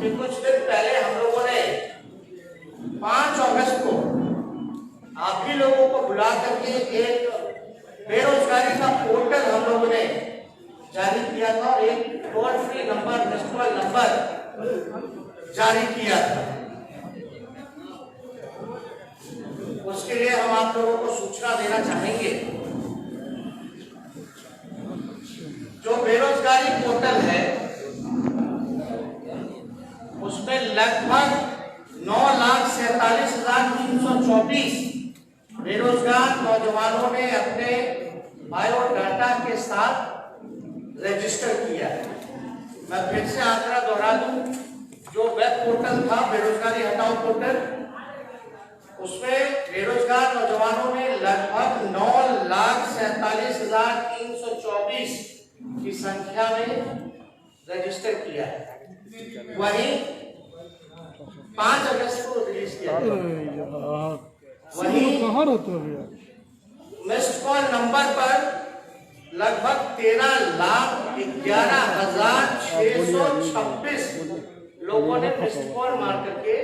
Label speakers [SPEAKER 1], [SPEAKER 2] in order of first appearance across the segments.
[SPEAKER 1] कि कुछ दिन पहले हम लोगों ने 5 अगस्त को आप ही लोगों को बुला करके एक बेरोजगारी का पोर्टल हम लोगों ने जारी किया था और एक toll free number, missed call number जारी किया था। उसके लिए हम आप लोगों को सूचना देना चाहेंगे। जो बेरोजगारी पोर्टल है उसमें लगभग 9,47,324 बेरोजगार नौजवानों ने अपने बायोडाटा के साथ रजिस्टर किया है। मैं फिर से आंकड़ा दोहरा दूं, जो वेब पोर्टल था बेरोजगारी हटाओ पोर्टल, उसमें बेरोजगार नौजवानों ने लगभग 9,47,324 की संख्या में रजिस्टर किया है। वहीं 5 अगस्त को रिलीज किया, वहीं मिस्ड कॉल नंबर पर लगभग 13,11,626 लोगों ने मिस्ड कॉल मार करके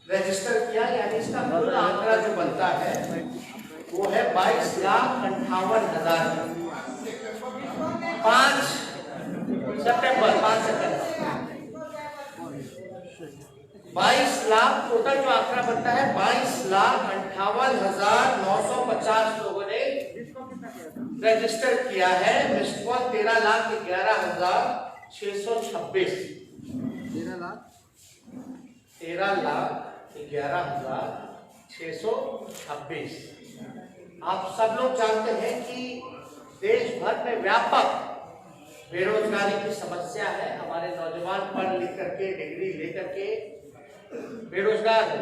[SPEAKER 1] रजिस्टर किया। यानी इसका कुल आंकड़ा जो बनता है वो है 22,58,000। 5 सितंबर 22 लाख टोटल जो आंकड़ा बनता है 22,58,950 लोगों ने रजिस्टर किया है। Missed call 13,11,626 13,11,626। आप सब लोग जानते हैं कि देश भर में व्यापक बेरोजगारी की समस्या है। हमारे नौजवान पढ़ लिख करके डिग्री लेकर के बेरोजगार है।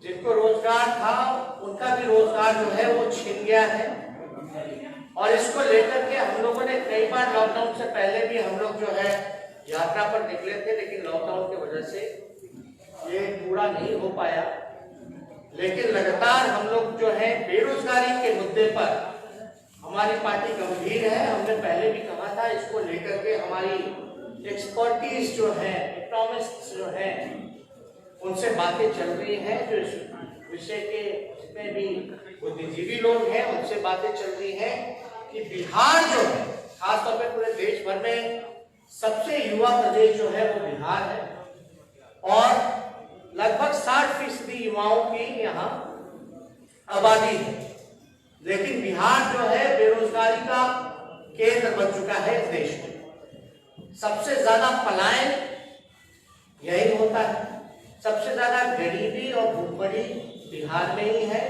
[SPEAKER 1] जिनको रोजगार था उनका भी रोजगार जो है वो छिन गया है। और इसको लेकर के हम लोगों ने कई बार लॉकडाउन से पहले भी हम लोग जो है यात्रा पर निकले थे, लेकिन लॉकडाउन की वजह से ये पूरा नहीं हो पाया। लेकिन लगातार हम लोग जो है बेरोजगारी के मुद्दे पर हमारी पार्टी गंभीर है। हमने पहले भी कहा था, इसको लेकर के हमारी एक्सपर्टीज जो है, इकोनॉमिस्ट जो है, उनसे बातें चल रही हैं। जो इस विषय के जितने भी बुद्धिजीवी लोग हैं उनसे बातें चल रही हैं कि बिहार जो है, खासतौर पे पूरे देश भर में सबसे युवा प्रदेश जो है वो बिहार है और लगभग 60% युवाओं की यहाँ आबादी है। लेकिन बिहार जो है बेरोजगारी का केंद्र बन चुका है इस देश में। सबसे ज्यादा पलायन यही होता है, सबसे ज्यादा गरीबी और भूखमरी बिहार में ही है।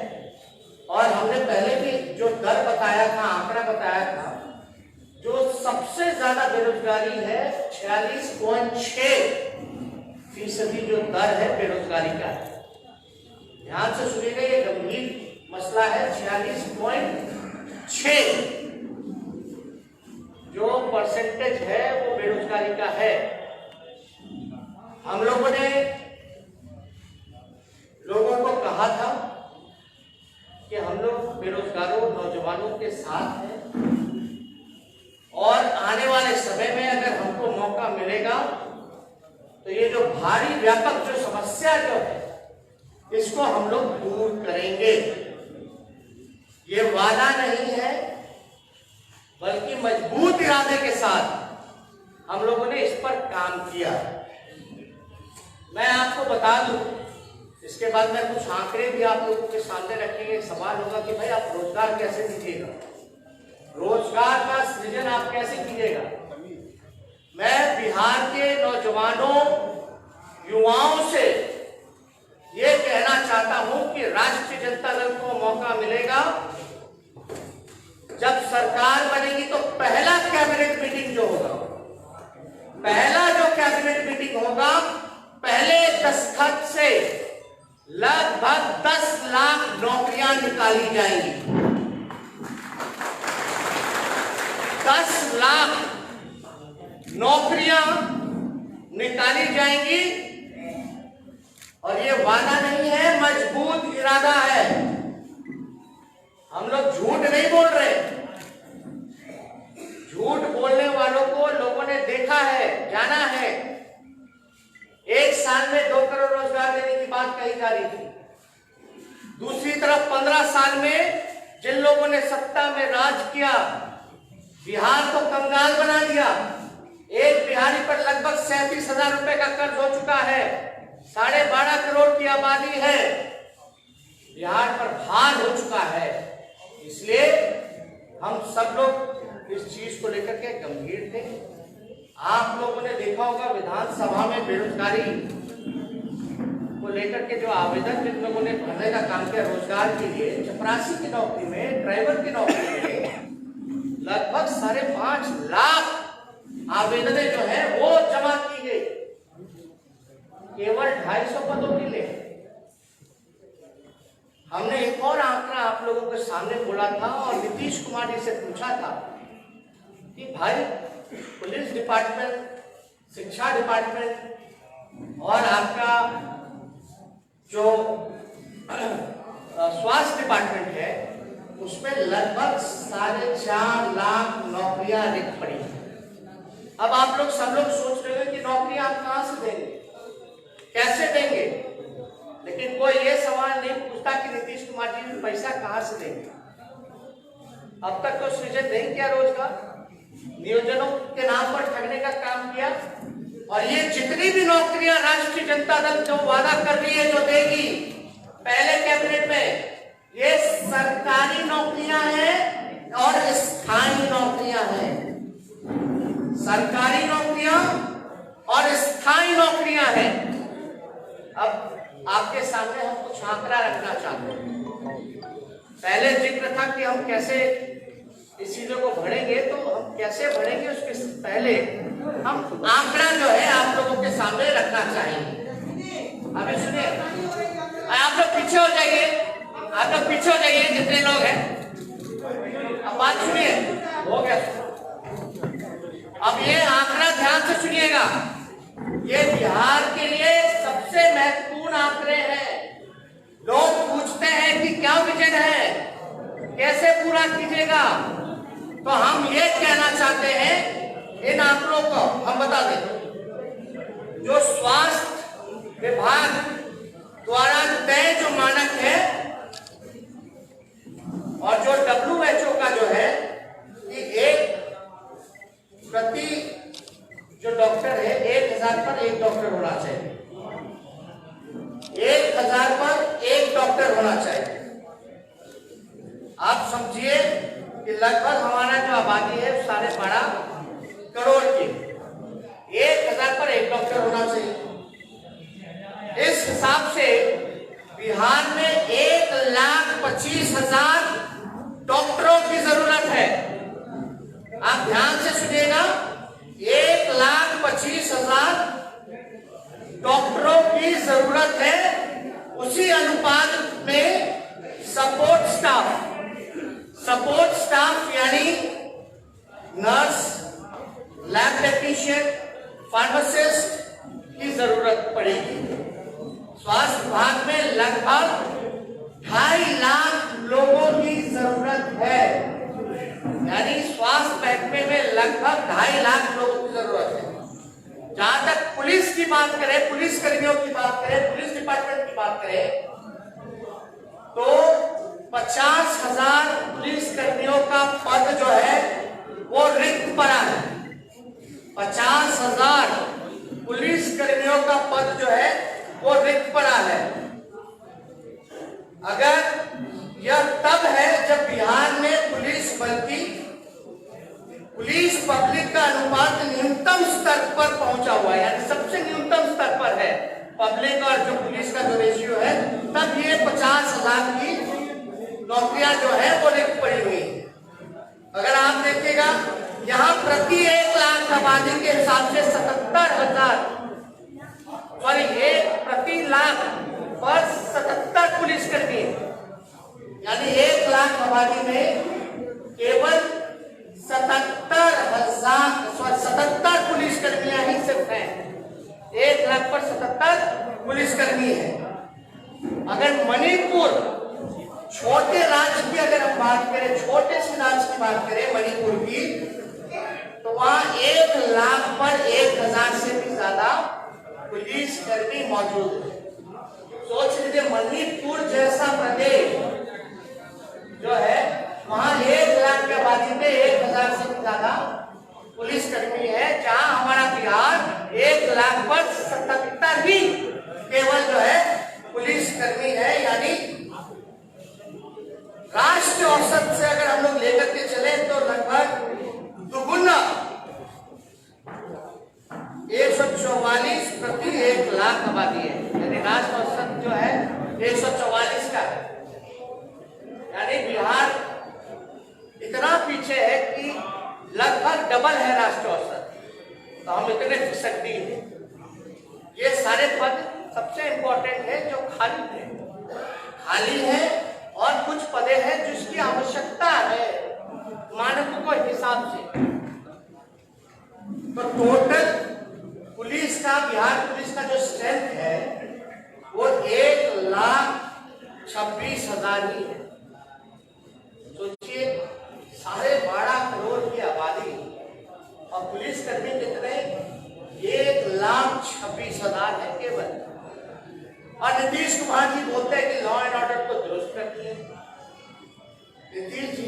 [SPEAKER 1] और हमने पहले भी जो दर बताया था, आंकड़ा बताया था, जो सबसे ज्यादा बेरोजगारी है 46.6% जो दर है बेरोजगारी का है। ध्यान से सुनिएगा, ये गंभीर मसला है। 46.6 जो परसेंटेज है वो बेरोजगारी का है। हम लोगों ने लोगों को कहा था कि हम लोग बेरोजगारों नौजवानों के साथ हैं और आने वाले समय में अगर हमको मौका मिलेगा तो ये जो भारी व्यापक जो समस्या जो है इसको हम लोग दूर करेंगे। ये वादा नहीं है बल्कि मजबूत इरादे के साथ हम लोगों ने इस पर काम किया। मैं आपको बता दूं, इसके बाद में कुछ आंकड़े भी आप लोगों के सामने रखेंगे। सवाल होगा कि भाई आप रोजगार कैसे दीजिएगा, रोजगार का सृजन आप कैसे कीजिएगा। मैं बिहार के नौजवानों युवाओं से ये कहना चाहता हूं कि राष्ट्रीय जनता दल को मौका मिलेगा, जब सरकार बनेगी तो पहला कैबिनेट मीटिंग जो होगा, पहला जो कैबिनेट मीटिंग होगा, पहले दस्तखत से लगभग 10 लाख नौकरियां निकाली जाएंगी। 10 लाख नौकरियां निकाली जाएंगी। और ये वादा नहीं है, मजबूत इरादा है। हम लोग झूठ नहीं बोल रहे। झूठ बोलने वालों को लोगों ने देखा है, जाना है। साल में 2 करोड़ रोजगार देने की बात कही जा रही थी। दूसरी तरफ 15 साल में जिन लोगों ने सत्ता में राज किया, बिहार को कंगाल बना दिया। एक बिहारी पर लगभग 37,000 रुपए का कर्ज हो चुका है। 12.5 करोड़ की आबादी है, बिहार पर भार हो चुका है। इसलिए हम सब लोग इस चीज को लेकर के गंभीर थे। आप लोगों ने देखा होगा विधानसभा में बेरोजगारी को लेकर के जो आवेदन जिन लोगों ने भरने का काम किया रोजगार के लिए, चपरासी की नौकरी में, ड्राइवर की नौकरी में लगभग 5.5 लाख आवेदनें जो है वो जमा की गई, केवल 250 पदों के लिए। हमने एक और आंकड़ा आप लोगों के सामने बोला था और नीतीश कुमार जी से पूछा था कि भाई पुलिस डिपार्टमेंट, शिक्षा डिपार्टमेंट और आपका जो स्वास्थ्य डिपार्टमेंट है उसमें लगभग 4.5 लाख नौकरियां रिक्त पड़ी हैं। अब आप लोग सब लोग सोच रहे हो कि नौकरियां आप कहां से देंगे, कैसे देंगे, लेकिन कोई ये सवाल नहीं पूछता कि नीतीश कुमार जी पैसा कहां से देंगे। अब तक तो सृजन नहीं किया रोजगार, नियोजनों के नाम पर ठगने का काम किया। और ये जितनी भी नौकरियां राष्ट्रीय जनता दल जो वादा कर रही है, जो देगी पहले कैबिनेट में, ये सरकारी नौकरियां हैं और स्थायी नौकरियां हैं। सरकारी नौकरियां और स्थायी नौकरियां हैं। अब आपके सामने हम कुछ आंकड़ा रखना चाहते हैं। पहले जिक्र था कि हम कैसे इस चीजों को बढ़ेंगे, तो हम कैसे बढ़ेंगे उसके पहले हम आंकड़ा जो है आप लोगों के सामने रखना चाहेंगे। अभी सुनिए, आप लोग पीछे हो जाइए, आप लोग पीछे हो जाइए जितने लोग हैं। अब बात सुनिए, हो गया। अब ये आंकड़ा ध्यान से सुनिएगा, ये बिहार के लिए सबसे महत्वपूर्ण आंकड़े हैं। लोग पूछते हैं कि क्या विजन है, कैसे पूरा कीजिएगा, तो हम ये कहना चाहते हैं इन आंकड़ों को हम बता दें। जो स्वास्थ्य विभाग द्वारा तय जो मानक है और जो WHO का जो है कि एक प्रति जो डॉक्टर है 1000 पर 1 डॉक्टर होना चाहिए, 1000 पर 1 डॉक्टर होना चाहिए। आप समझिए कि लगभग हमारा जो आबादी है 12.5 करोड़ की, 1000 पर 1 डॉक्टर होना चाहिए। इस हिसाब से बिहार में 1,25,000 डॉक्टरों की जरूरत है। आप ध्यान से सुनिएगा, 1,25,000 डॉक्टरों की जरूरत है। उसी अनुपात में सपोर्ट स्टाफ यानी नर्स, लैब टेक्नीशियन, फार्मासिस्ट की जरूरत पड़ेगी। स्वास्थ्य विभाग में लगभग 2.5 लाख लोगों की जरूरत है, यानी स्वास्थ्य महकमे में लगभग 2.5 लाख लोगों की जरूरत है। जहां तक पुलिस की बात करें, पुलिस कर्मियों की बात करें, पुलिस डिपार्टमेंट की बात करें, तो 50,000 पुलिस कर्मियों का पद जो है वो रिक्त पड़ा है। 50,000 पुलिस कर्मियों का पद जो है वो रिक्त पड़ा है। अगर यह तब है जब बिहार में पुलिस बल की पुलिस पब्लिक का अनुपात न्यूनतम स्तर पर पहुंचा हुआ है, यानी सबसे न्यूनतम स्तर पर है पब्लिक और जो पुलिस का जो रेशियो है, तब ये 50,000 की नौकरियां जो है वो रिक्त पड़ी हुई है। अगर आप देखिएगा यहाँ प्रति 1 लाख आबादी के हिसाब से 77,000 प्रति लाख पर 77 पुलिस कर्मी, यानी 1 लाख आबादी में केवल 77 पुलिस कर्मियां ही सिर्फ हैं। 1 लाख पर 77 पुलिस कर्मी है। अगर मणिपुर छोटे राज्य की अगर हम बात करें, छोटे से राज्य की बात करें मणिपुर की, तो वहां 1 लाख पर 1,000 से भी ज्यादा पुलिस कर्मी कर्मी मौजूद है। सोच लीजिए मणिपुर जैसा प्रदेश जो है, वहां 1 लाख की आबादी में 1000 से ज्यादा पुलिस कर्मी है, जहां हमारा बिहार 1 लाख पर 77 ही केवल जो है पुलिस कर्मी है। यानी राष्ट्रीय औसत से अगर हम लोग लेकर के चले तो लगभग दुगुना 144 प्रति 1 लाख आबादी है। यानी राष्ट्रीय औसत जो है 144 का है। यानी बिहार इतना पीछे है कि लगभग डबल है राष्ट्रीय औसत, तो हम इतने फिसड्डी हैं। ये सारे पद सबसे इंपॉर्टेंट है जो खाली है और कुछ पदे हैं जिसकी आवश्यकता है मानकों के हिसाब से। तो टोटल पुलिस का, बिहार पुलिस का जो स्ट्रेंथ है वो 1,26,000 ही है। सोचिए 12.5 करोड़ की आबादी और पुलिस कर्मी कितने, 1,26,000 है केवल। और नीतीश कुमार जी बोलते हैं कि लॉ एंड ऑर्डर को दुरुस्त कर दिए। नीतीश जी,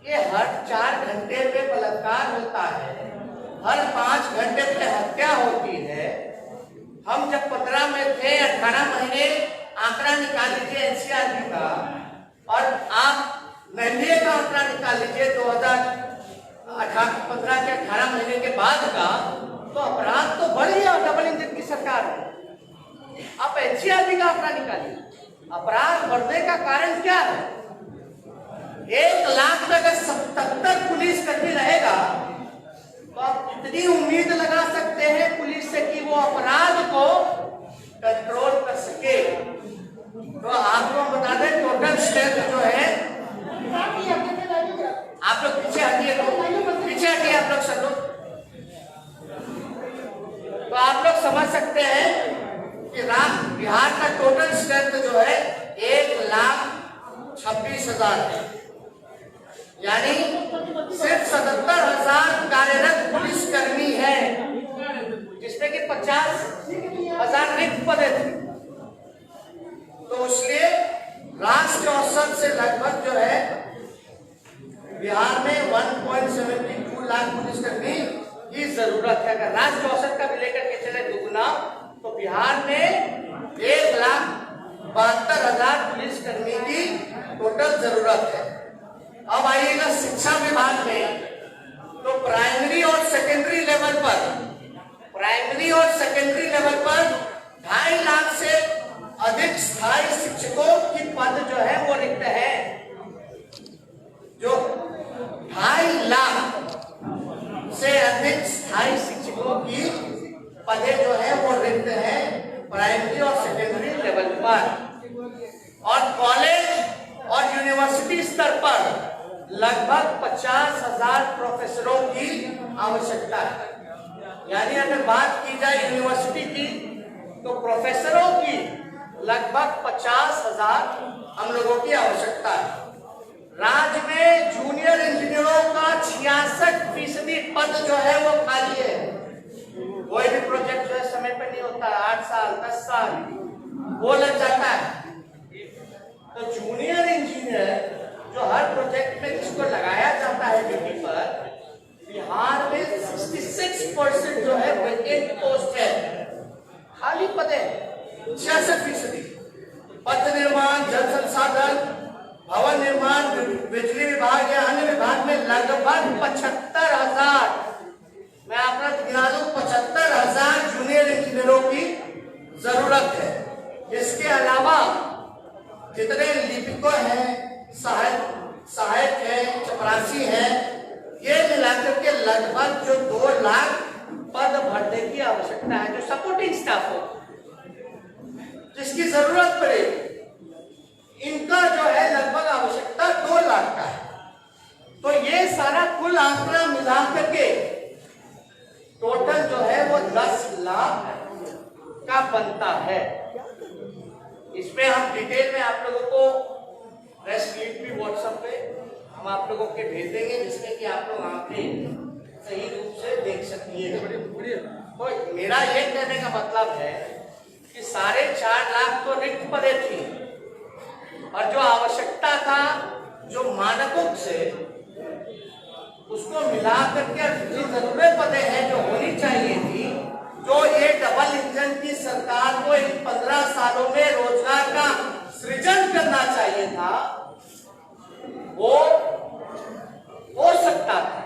[SPEAKER 1] ये हर 4 घंटे पे बलात्कार होता है, हर 5 घंटे पे हत्या होती है। हम जब 15 में थे, 18 महीने आंकड़ा निकाल लीजिए एनसीआरबी का, और आप एनडीए का आंकड़ा निकाल लीजिए 2015 के 18 महीने के बाद का, तो अपराध तो बढ़ गया। डबल इंजन की सरकार है। आप एनसीआरबी का आंकड़ा निकालिए, अपराध बढ़ने का कारण क्या है? 1 लाख में अगर 77 पुलिस कर्मी रहेगा तो आप कितनी उम्मीद लगा सकते हैं पुलिस से कि वो अपराध को कंट्रोल कर सके? तो आपको बता दें टोटल स्ट्रेंथ जो है, आप लोग पीछे हटिए, आप लोग सब लोग, तो आप लोग समझ सकते हैं कि बिहार का टोटल स्ट्रेंथ जो है 1,26,000 है। यानी सिर्फ 77,000 कार्यरत पुलिस कर्मी है, जिसमें कि 50,000 रिक्त पदे थे। तो इसलिए राष्ट्रीय औसत से लगभग जो है बिहार में 1.72 लाख पुलिसकर्मी की जरूरत है। अगर राष्ट्रीय औसत का भी लेकर के चले दुगुना, तो बिहार में 1,72,000 पुलिसकर्मी की टोटल जरूरत है। अब आइएगा शिक्षा विभाग में, तो प्राइमरी और सेकेंडरी लेवल पर 2.5 लाख से अधिक स्थायी शिक्षकों की पद जो है वो रिक्त है। जो 2.5 लाख से अधिक स्थायी शिक्षकों की पदे जो है वो रिक्त है प्राइमरी और सेकेंडरी लेवल पर। और कॉलेज और यूनिवर्सिटी स्तर पर लगभग 50,000 प्रोफेसरों की आवश्यकता है। यानी अगर बात की जाए यूनिवर्सिटी की, तो प्रोफेसरों की लगभग 50,000 हम लोगों की आवश्यकता है। राज्य में जूनियर इंजीनियरों का 66% पद जो है वो खाली है। कोई भी प्रोजेक्ट जो है समय पर नहीं होता, 8 साल 10 साल वो लग जाता है। तो जूनियर इंजीनियर जो हर प्रोजेक्ट में जिसको लगाया जाता है ड्यूटी पर, बिहार में 66% जो है वैकेंट पोस्ट है, खाली पद है 66%। पथ निर्माण, जल संसाधन, भवन निर्माण, बिजली विभाग या अन्य विभाग में लगभग 75,000, मैं आपका गिना दूं, 75,000 जूनियर इंजीनियरों की जरूरत है। इसके अलावा जितने लिपिकों हैं, सहायक हैं, चपरासी हैं, ये मिलाकर के लगभग जो 2 लाख पद भरने की आवश्यकता है, जो सपोर्टिंग स्टाफ हो, जिसकी जरूरत पड़े, इनका जो है लगभग आवश्यकता 2 लाख का है। तो ये सारा कुल आंकड़ा मिलाकर के टोटल जो है वो 10 लाख का बनता है। इसमें हम डिटेल में आप लोगों को प्रेस रीट भी व्हाट्सएप पे हम आप लोगों के भेज देंगे, जिसमें कि आप लोग आंकड़े सही रूप से देख सकिए। तो मेरा ये कहने का मतलब है कि 4.5 लाख तो रिक्त पदें थी और जो आवश्यकता था, जो मानकों से उसको मिला करके जितनी जरूरत पदें हैं जो होनी चाहिए थी, जो ये डबल इंजन की सरकार को इन 15 सालों में रोजगार का सृजन करना चाहिए था, वो हो सकता था।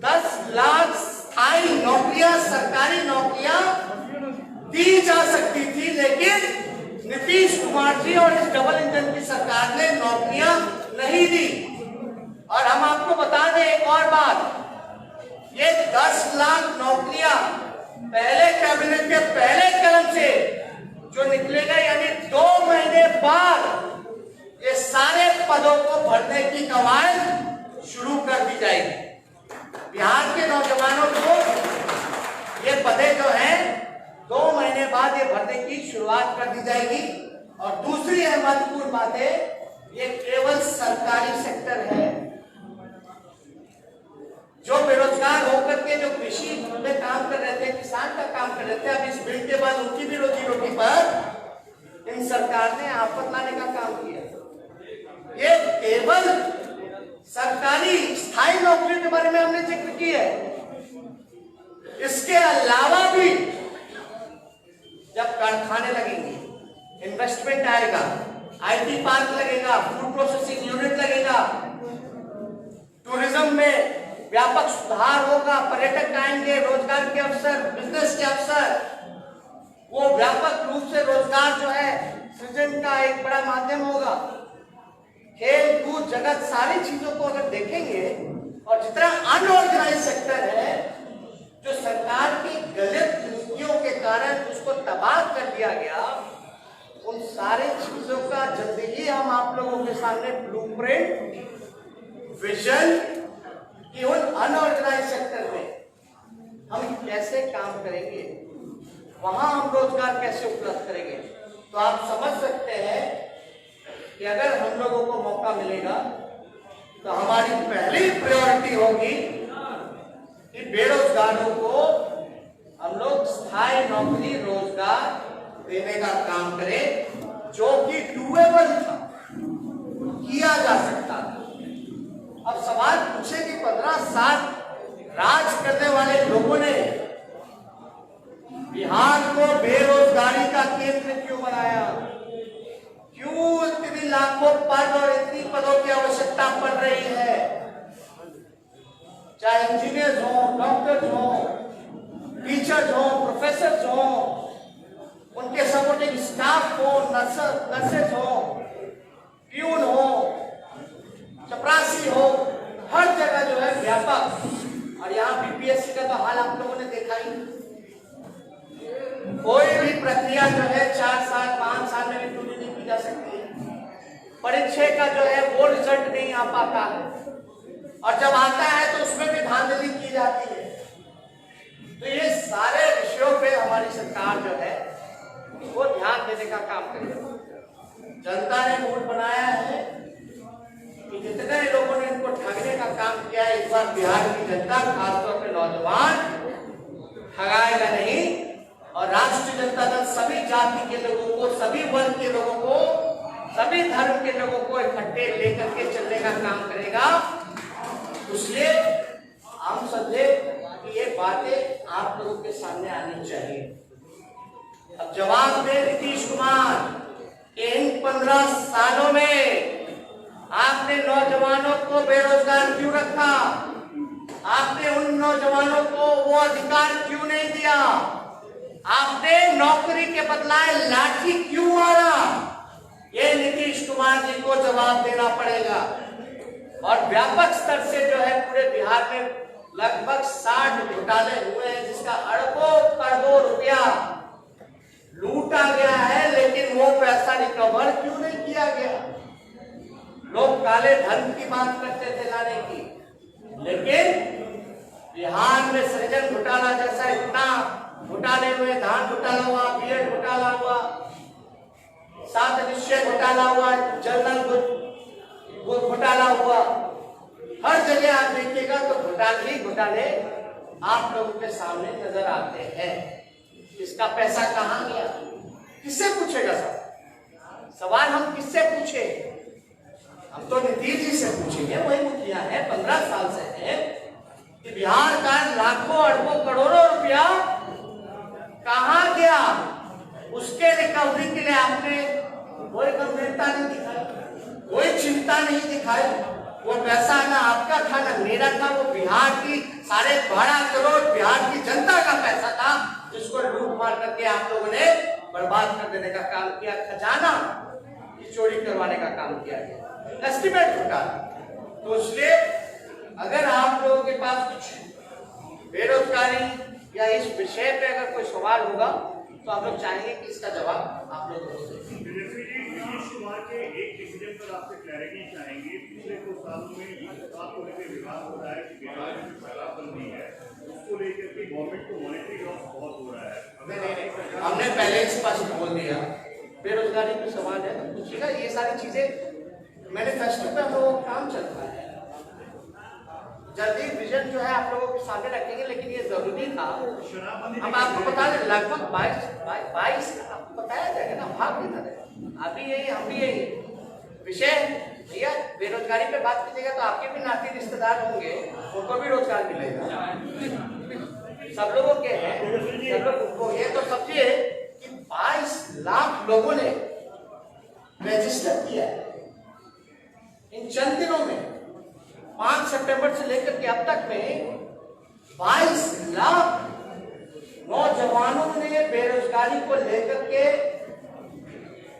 [SPEAKER 1] 10 लाख स्थायी नौकरियां, सरकारी नौकरियां दी जा सकती थी, लेकिन नीतीश कुमार जी और इस डबल इंजन की सरकार ने नौकरियां नहीं दी। और हम आपको बता दें एक और बात, ये 10 लाख नौकरियां पहले कैबिनेट के पहले कदम से जो निकलेगा, यानी 2 महीने बाद ये सारे पदों को भरने की कवायद शुरू कर दी जाएगी। बिहार के नौजवानों को ये पदें जो हैं 2 महीने बाद ये भरने की शुरुआत कर दी जाएगी। और दूसरी महत्वपूर्ण बात है, ये केवल सरकारी सेक्टर है। जो बेरोजगार होकर के जो कृषि में काम कर रहे थे, किसान का काम कर रहे थे, अब इस बिल के बाद उनकी भी रोजी रोटी पर इन सरकार ने आफत लाने का काम किया। ये केवल सरकारी स्थायी नौकरियों के बारे में हमने जिक्र किया है। इसके अलावा भी जब कारखाने लगेंगे, इन्वेस्टमेंट आएगा, IT पार्क लगेगा, फूड प्रोसेसिंग यूनिट लगेगा, टूरिज्म में व्यापक सुधार होगा, पर्यटक आएंगे, रोजगार के अवसर, बिजनेस के अवसर, वो व्यापक रूप से रोजगार जो है सृजन का एक बड़ा माध्यम होगा। खेल कूद जगत सारी चीजों को अगर देखेंगे, और जितना अनऑर्गेनाइज सेक्टर है जो सरकार की गलत नीतियों के कारण उसको तबाह कर दिया गया, उन सारे चीजों का जल्दी ही हम आप लोगों के सामने ब्लूप्रिंट, विजन कि उन अनऑर्गेनाइज सेक्टर में हम कैसे काम करेंगे, वहां हम रोजगार कैसे उपलब्ध करेंगे। तो आप समझ सकते हैं कि अगर हम लोगों को मौका मिलेगा तो हमारी पहली प्रायोरिटी होगी कि बेरोजगारों को हम लोग स्थायी नौकरी, रोजगार देने का काम करें, जो कि डूएबल था, किया जा सकता था। अब सवाल पूछे कि 15 साल राज करने वाले लोगों ने बिहार को बेरोजगारी का केंद्र क्यों बनाया? क्यों इतनी लाखों पद और इतनी पदों की आवश्यकता पड़ रही है? चाहे इंजीनियर्स हो, डॉक्टर्स हो, टीचर्स हो, प्रोफेसर हो, उनके सपोर्टिंग स्टाफ हो, नर्सेस हो, प्यून हो, चपरासी हो, हर जगह जो है व्यापक। और यहाँ BPSC का तो हाल आप लोगों ने देखा ही। कोई भी प्रक्रिया जो है 4 साल 5 साल में भी पूरी नहीं की जा सकती। परीक्षा का जो है वो रिजल्ट नहीं आ पाता है, और जब आता है तो उसमें भी धांधली की जाती है। तो ये सारे विषयों पे हमारी सरकार जो है वो ध्यान देने का काम करेगी। जनता ने मूड बनाया है कि जितने लोगों ने इनको ठगने का काम किया है, इस बार बिहार की जनता, खासतौर पर नौजवान, ठगाएगा नहीं। और राष्ट्रीय जनता दल सभी जाति के लोगों को, सभी वर्ग के लोगों को, सभी धर्म के लोगों को इकट्ठे लेकर के चलने का काम करेगा। इसलिए हम समझे कि ये बातें आप लोगों के सामने आनी चाहिए। अब जवाब दे नीतीश कुमार, इन 15 सालों में आपने नौजवानों को बेरोजगार क्यों रखा? आपने उन नौजवानों को वो अधिकार क्यों नहीं दिया? आपने नौकरी के बदलाए लाठी क्यों मारा? ये नीतीश कुमार जी को जवाब देना पड़ेगा। और व्यापक स्तर से जो है पूरे बिहार में लगभग 60 घोटाले हुए हैं, जिसका अरबों करोड़ों रुपया लूटा गया है, लेकिन वो पैसा रिकवर क्यों नहीं किया गया? लोग काले धन की बात करते थे लाने की, लेकिन बिहार में सृजन घोटाला जैसा इतना घोटाले हुए, धान घोटाला हुआ, बीएड घोटाला हुआ, 7 निश्चय घोटाला हुआ, जनरल घोटाला हुआ, हर जगह आप देखिएगा तो घोटाले ही घोटाले आप लोगों के सामने नजर आते हैं। किसका पैसा कहाँ गया, किससे पूछेगा सवाल हम किससे पूछे? हम तो नीतीश जी से पूछेंगे, वही मुखिया है, 15 साल से है कि बिहार का लाखों अरबों करोड़ों रुपया कहाँ गया, उसके रिकवरी के लिए आपने कोई गंभीरता नहीं दिखाई, कोई चिंता नहीं दिखाई। वो पैसा ना आपका था ना मेरा था, वो बिहार की 12.5 करोड़ बिहार की जनता का पैसा था, जिसको लूट मार करके आप लोगों ने बर्बाद कर देने का काम किया, खजाना की चोरी करवाने का काम किया गया, एस्टिमेट घोटाला। तो इसलिए अगर आप लोगों के पास कुछ बेरोजगारी या इस विषय पे अगर कोई सवाल होगा तो आप लोग चाहेंगे कि इसका जवाब आप लोग
[SPEAKER 2] नीतीश कुमार के एक डिसीजन पर आपसे क्लैरिटी चाहेंगे। पिछले 2 सालों में आपको लेकर विवाद हो रहा है कि बिहार में शराबबंदी है, उसको लेकर के गवर्नमेंट को मॉनेटरी लॉस बहुत हो रहा है।
[SPEAKER 1] हमने पहले स्पष्ट बोल दिया, बेरोजगारी पे सवाल है तो पूछिएगा, ये सारी चीजें मैनिफेस्टो पे हम लोगों का काम चल रहा है। जल्दी विजन जो है आप लोगों के सामने रखेंगे, लेकिन ये जरूरी था। हम आपको बता दें लगभग 22 आपको बताया जाएगा ना, भाग नहीं था अभी यही हम भी यही विषय भैया बेरोजगारी पे बात कीजिएगा तो आपके भी नाती रिश्तेदार होंगे, उनको भी रोजगार मिलेगा, सब लोगों के हैं, सब लोग को ये तो समझिए कि 22 लाख लोगों ने रजिस्टर किया है इन चंद दिनों में। 5 सितंबर से लेकर के अब तक में 22 लाख नौजवानों ने बेरोजगारी को लेकर के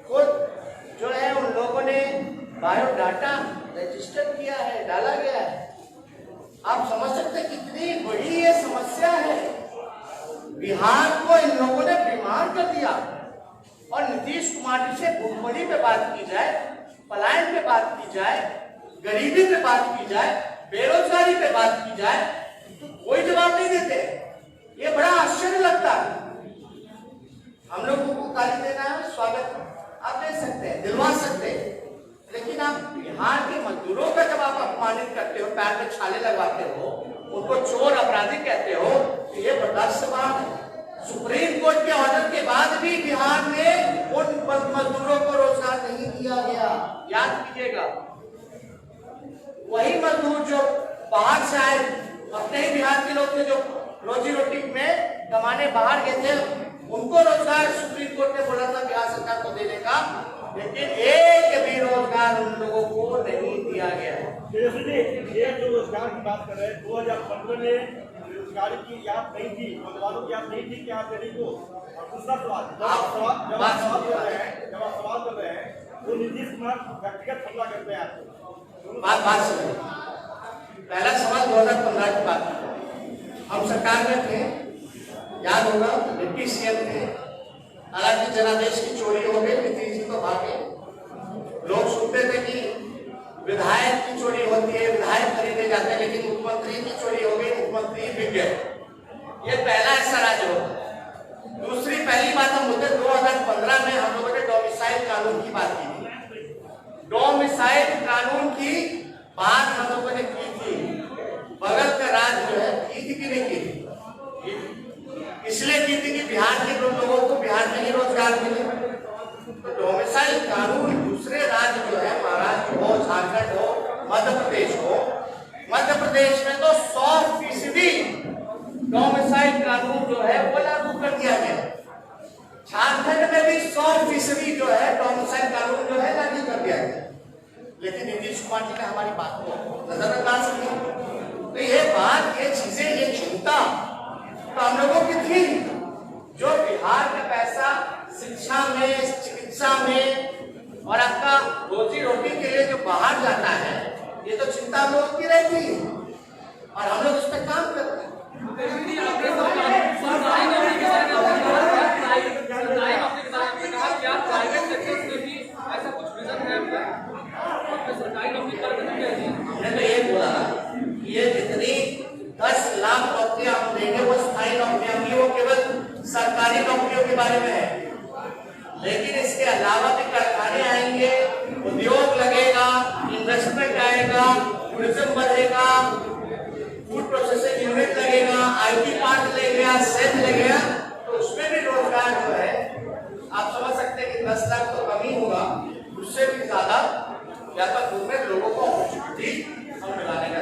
[SPEAKER 1] खुद जो है उन लोगों ने बायोडाटा रजिस्टर किया है, डाला गया है। आप समझ सकते हैं कितनी बड़ी ये समस्या है। बिहार को इन लोगों ने बीमार कर दिया। और नीतीश कुमार जी से भूखमरी पे बात की जाए, पलायन पे बात की जाए, गरीबी पे बात की जाए, बेरोजगारी पे बात की जाए तो कोई जवाब नहीं देते। ये बड़ा आश्चर्य लगता है। हम लोगों को गाली देना है, स्वागत आप दे सकते हैं, दिलवा सकते हैं, लेकिन आप बिहार के मजदूरों का जब आप अपमानित करते हो, पैर में छाले लगवाते हो, उनको चोर अपराधी कहते हो, तो ये बर्दाश्त बात है। सुप्रीम कोर्ट के ऑर्डर के बाद भी बिहार में उन मजदूरों को रोजगार नहीं दिया गया। याद कीजिएगा, वही मजदूर जो बाहर से आए, अपने ही बिहार के लोग थे जो रोजी रोटी में कमाने बाहर गए थे, उनको रोजगार सुप्रीम कोर्ट ने बोला था बिहार सरकार को देने का, लेकिन एक भी रोजगार उन लोगों को नहीं दिया गया।
[SPEAKER 2] ये जो रोजगार की बात कर रहे हैं, 2015 में बेरोजगारी की याद नहीं थी, नौजवानों की याद नहीं थी कि आप देने को। और दूसरा सवाल, जब आप सवाल कर रहे हैं तो नीतीश कुमार व्यक्तिगत हमला करते हैं आपको।
[SPEAKER 1] बात सुनिए, पहला सवाल 2015 की बात है। हम सरकार में थे, याद होगा, डिप्टी सीएम थे, हालांकि जनादेश की चोरी हो गई, नीतीश जी तो भागे। लोग सुनते थे कि विधायक की चोरी होती है, विधायक खरीदे जाते हैं, लेकिन मुख्यमंत्री की चोरी हो गई, मुख्यमंत्री बिक गए। ये पहला ऐसा राज्य होगा। दूसरी पहली बात हम बोलते 2015 में हम लोगों ने डोमिसाइल कानून की बात की थी। डोमिसाइल कानून की बात हम लोगों ने की थी। बगल का राज्य जो है की थी कि नहीं की थी? इसलिए की थी कि बिहार के लोगों को बिहार में ही रोजगार मिले। तो डोमिसाइल कानून दूसरे राज्य जो है, महाराष्ट्र हो, झारखंड हो, मध्य प्रदेश हो, मध्य प्रदेश में तो 100% डोमिसाइल कानून जो है वो लागू कर दिया गया। झारखंड में भी 100% जो है डोमिसाइल कानून जो है लागू कर दिया गया, लेकिन नीतीश कुमार जी ने हमारी बात को नजरअंदाज किया। तो ये बात, ये चीजें, ये चिंता तो हम लोगों की थी। जो बिहार का पैसा शिक्षा में, चिकित्सा में और आपका रोजी रोटी के लिए जो बाहर जाता है, ये तो चिंता हम लोगों की रहती है और हम लोग इस पर काम करते हैं। हमने तो ये बोला ये जितनी 10 लाख नौकरियां हम देंगे वो स्थायी नौकरियां होंगी, वो केवल सरकारी नौकरियों के बारे में है, लेकिन इसके अलावा भी कारखाने आएंगे, उद्योग लगेगा, इन्वेस्टमेंट आएगा, टूरिज्म बढ़ेगा, फूड प्रोसेसिंग यूनिट लगेगा, IT पार्क लगेगा, सेल लगेगा, तो उसमें भी लेकिन 10 लाख तो कम ही होगा, उससे भी ज्यादा व्यापक रूप में लोगों को अपॉर्चुनिटी हम दिलाने का